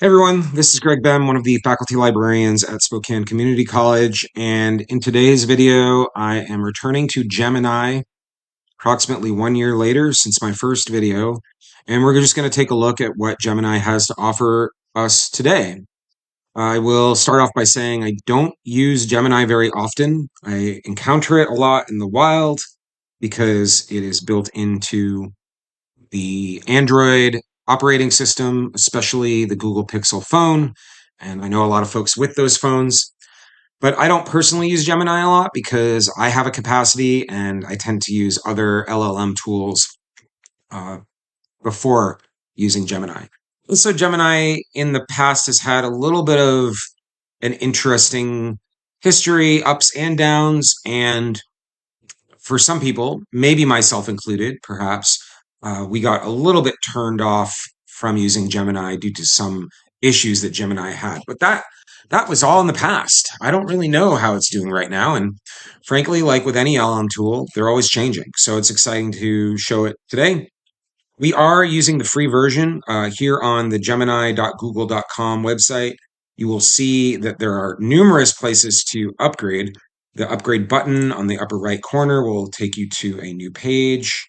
Hey everyone, this is Greg Bem, one of the faculty librarians at Spokane Community College, and in today's video, I am returning to Gemini approximately 1 year later since my first video, and we're just going to take a look at what Gemini has to offer us today. I will start off by saying I don't use Gemini very often. I encounter it a lot in the wild because it is built into the Android operating system, especially the Google Pixel phone. And I know a lot of folks with those phones, but I don't personally use Gemini a lot because I have a capacity and I tend to use other LLM tools uh, before using Gemini. So Gemini in the past has had a little bit of an interesting history, ups and downs, and for some people, maybe myself included, perhaps, we got a little bit turned off from using Gemini due to some issues that Gemini had. But that was all in the past. I don't really know how it's doing right now. And frankly, like with any LM tool, they're always changing. So it's exciting to show it today. We are using the free version here on the gemini.google.com website. You will see that there are numerous places to upgrade. The upgrade button on the upper right corner will take you to a new page.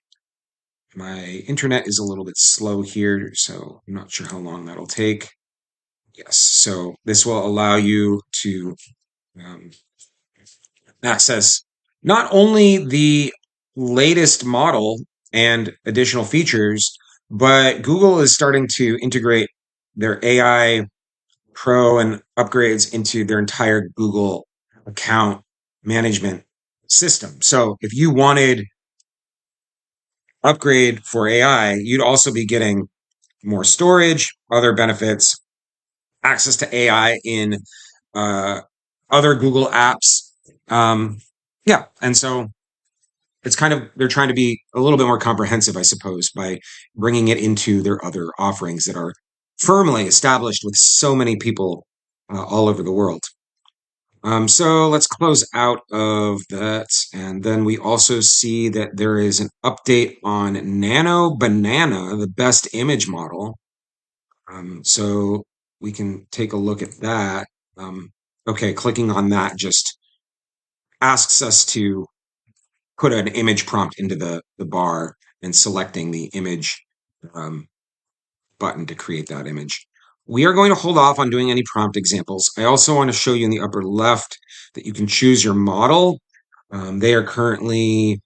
My internet is a little bit slow here, so I'm not sure how long that'll take. Yes, so this will allow you to um, access not only the latest model and additional features, but Google is starting to integrate their AI Pro and upgrades into their entire Google account management system. So if you wanted upgrade for AI, you'd also be getting more storage, other benefits, access to AI in uh, other Google apps. Um, yeah, and so it's kind of they're trying to be a little bit more comprehensive, I suppose, by bringing it into their other offerings that are firmly established with so many people all over the world. So let's close out of that. And then we also see that there is an update on Nano Banana, the best image model. So we can take a look at that. Okay, clicking on that just asks us to put an image prompt into the bar and selecting the image um, button to create that image. We are going to hold off on doing any prompt examples. I also want to show you in the upper left that you can choose your model. They are currently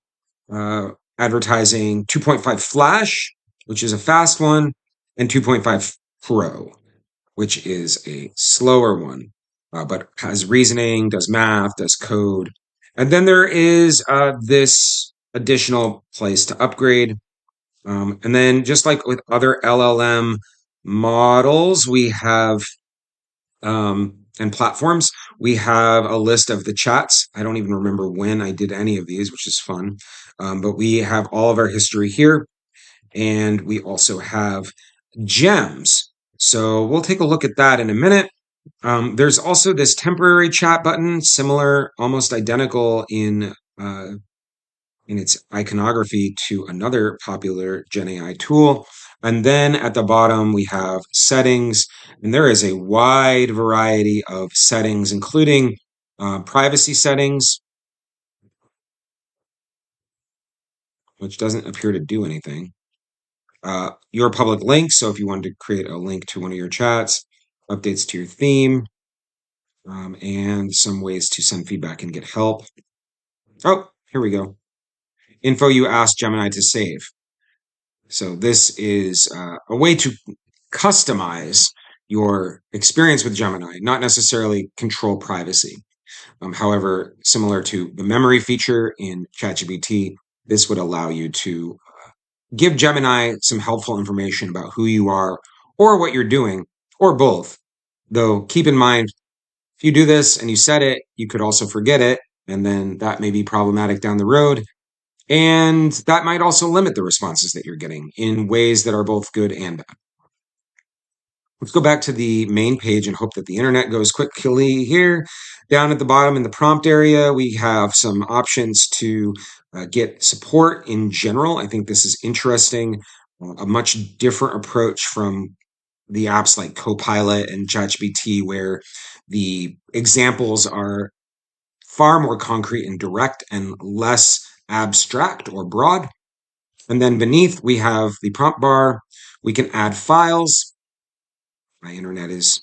uh, advertising 2.5 Flash, which is a fast one, and 2.5 Pro, which is a slower one, but has reasoning, does math, does code. And then there is this additional place to upgrade. And then just like with other LLM models, we have and platforms, we have a list of the chats. I don't even remember when I did any of these, which is fun. But we have all of our history here. And we also have gems. So we'll take a look at that in a minute. There's also this temporary chat button, similar, almost identical in its iconography to another popular GenAI tool. And then at the bottom, we have settings, and there is a wide variety of settings, including privacy settings, which doesn't appear to do anything. Your public links, so if you wanted to create a link to one of your chats, updates to your theme, and some ways to send feedback and get help. Oh, here we go. Info you asked Gemini to save. So this is a way to customize your experience with Gemini, not necessarily control privacy. However, similar to the memory feature in ChatGPT, this would allow you to give Gemini some helpful information about who you are or what you're doing, or both. Though keep in mind, if you do this and you set it, you could also forget it, and then that may be problematic down the road. And that might also limit the responses that you're getting in ways that are both good and bad. Let's go back to the main page and hope that the internet goes quickly here. Down at the bottom in the prompt area, we have some options to get support in general. I think this is interesting, a much different approach from the apps like Copilot and ChatGPT, where the examples are far more concrete and direct and less abstract or broad. And then beneath, we have the prompt bar. We can add files. My internet is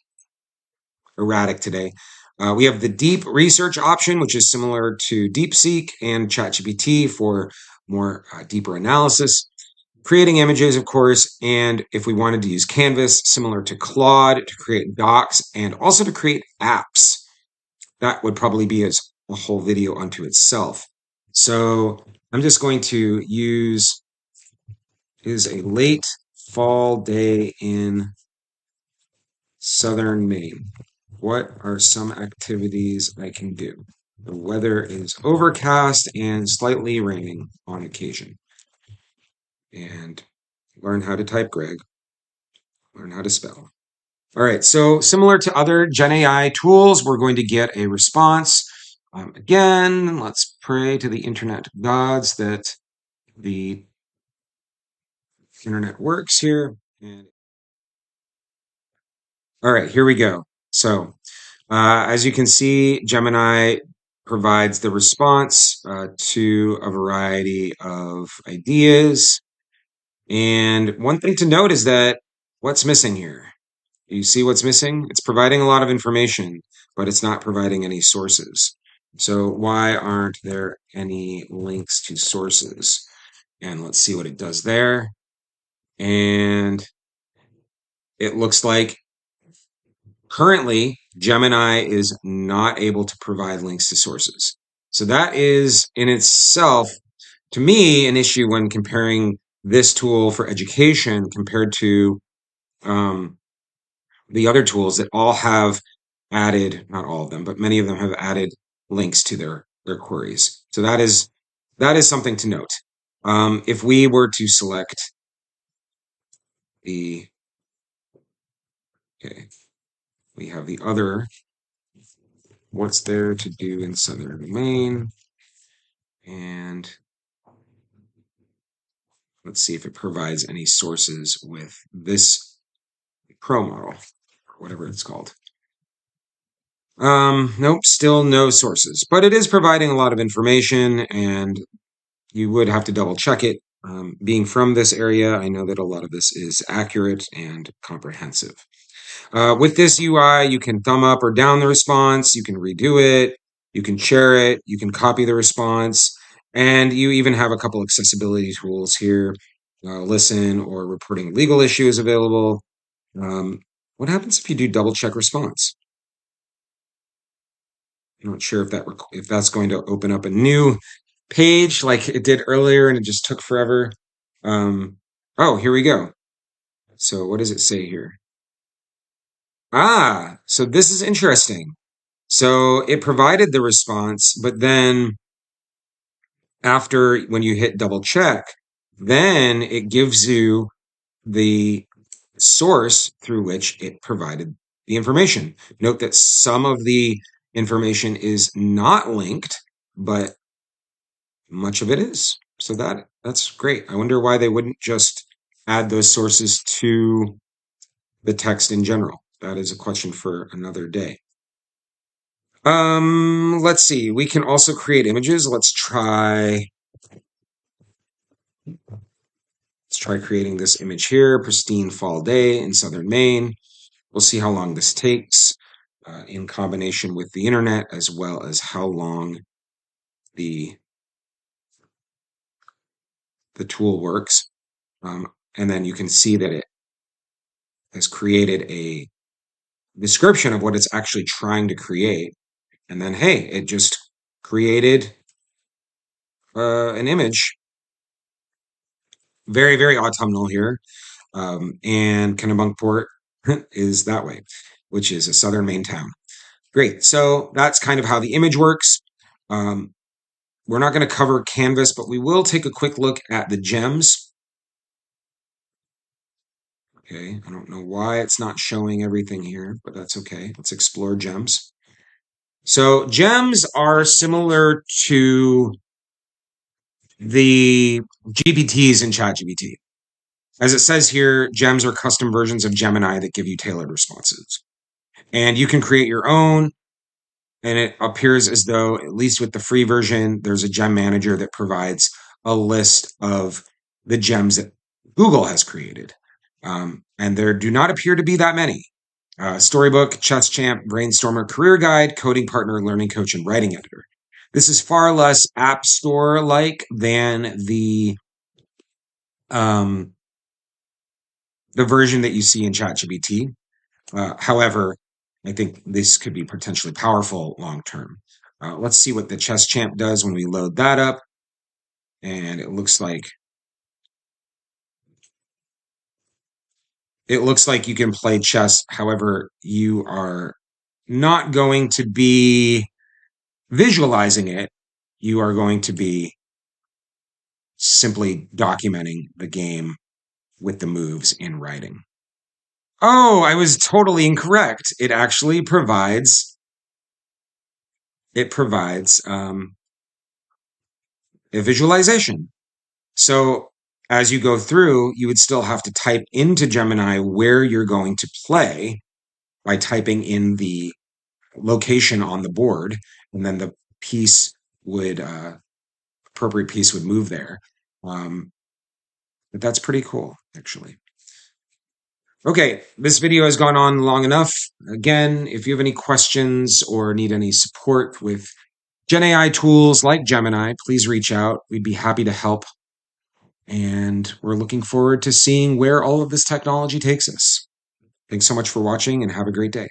erratic today. We have the deep research option, which is similar to DeepSeek and ChatGPT for more deeper analysis. Creating images, of course, and if we wanted to use Canvas, similar to Claude, to create docs and also to create apps. That would probably be a whole video unto itself. So I'm just going to use, is a late fall day in southern Maine. What are some activities I can do? The weather is overcast and slightly raining on occasion. And learn how to type, Greg. Learn how to spell. All right, so similar to other GenAI tools, we're going to get a response. Again, let's pray to the internet gods that the internet works here. And all right, here we go. So as you can see, Gemini provides the response to a variety of ideas. And one thing to note is that what's missing here? You see what's missing? It's providing a lot of information, but it's not providing any sources. So why aren't there any links to sources? And let's see what it does there. And it looks like currently Gemini is not able to provide links to sources. So that is in itself, to me, an issue when comparing this tool for education compared to the other tools that all have added, not all of them, but many of them have added links to their queries. So that is something to note. If we were to select the, okay, we have the other, what's there to do in southern Maine? And let's see if it provides any sources with this Pro model, or whatever it's called. Nope, still no sources, but it is providing a lot of information, and you would have to double check it. Being from this area, I know that a lot of this is accurate and comprehensive. With this UI, you can thumb up or down the response, you can redo it, you can share it, you can copy the response, and you even have a couple accessibility tools here. Listen or reporting legal issues available. What happens if you do double check response? I'm not sure if that's going to open up a new page like it did earlier and it just took forever. Oh, here we go. So what does it say here? So this is interesting. So it provided the response, but then after when you hit double check, then it gives you the source through which it provided the information. Note that some of the information is not linked, but much of it is. So that's great. I wonder why they wouldn't just add those sources to the text in general. That is a question for another day. Let's see. We can also create images. Let's try creating this image here. Pristine fall day in southern Maine. We'll see how long this takes in combination with the internet, as well as how long the tool works. And then you can see that it has created a description of what it's actually trying to create. And then, hey, it just created an image. Very, very autumnal here. And Kennebunkport is that way, which is a southern Maine town. Great. So that's kind of how the image works. We're not going to cover Canvas, but we will take a quick look at the gems. Okay, I don't know why it's not showing everything here, but that's okay. Let's explore gems. So gems are similar to the GPTs in ChatGPT. As it says here, gems are custom versions of Gemini that give you tailored responses. And you can create your own, and it appears as though, at least with the free version, there's a gem manager that provides a list of the gems that Google has created. And there do not appear to be that many. Storybook, Chess Champ, Brainstormer, Career Guide, Coding Partner, Learning Coach, and Writing Editor. This is far less App Store-like than the version that you see in ChatGPT. However, I think this could be potentially powerful long term. Let's see what the Chess Champ does when we load that up. And it looks like you can play chess. However, you are not going to be visualizing it. You are going to be simply documenting the game with the moves in writing. Oh, I was totally incorrect. It actually provides a visualization. So as you go through, you would still have to type into Gemini where you're going to play by typing in the location on the board, and then the piece would appropriate piece would move there. But that's pretty cool, actually. Okay, this video has gone on long enough. Again, if you have any questions or need any support with GenAI tools like Gemini, please reach out. We'd be happy to help. And we're looking forward to seeing where all of this technology takes us. Thanks so much for watching and have a great day.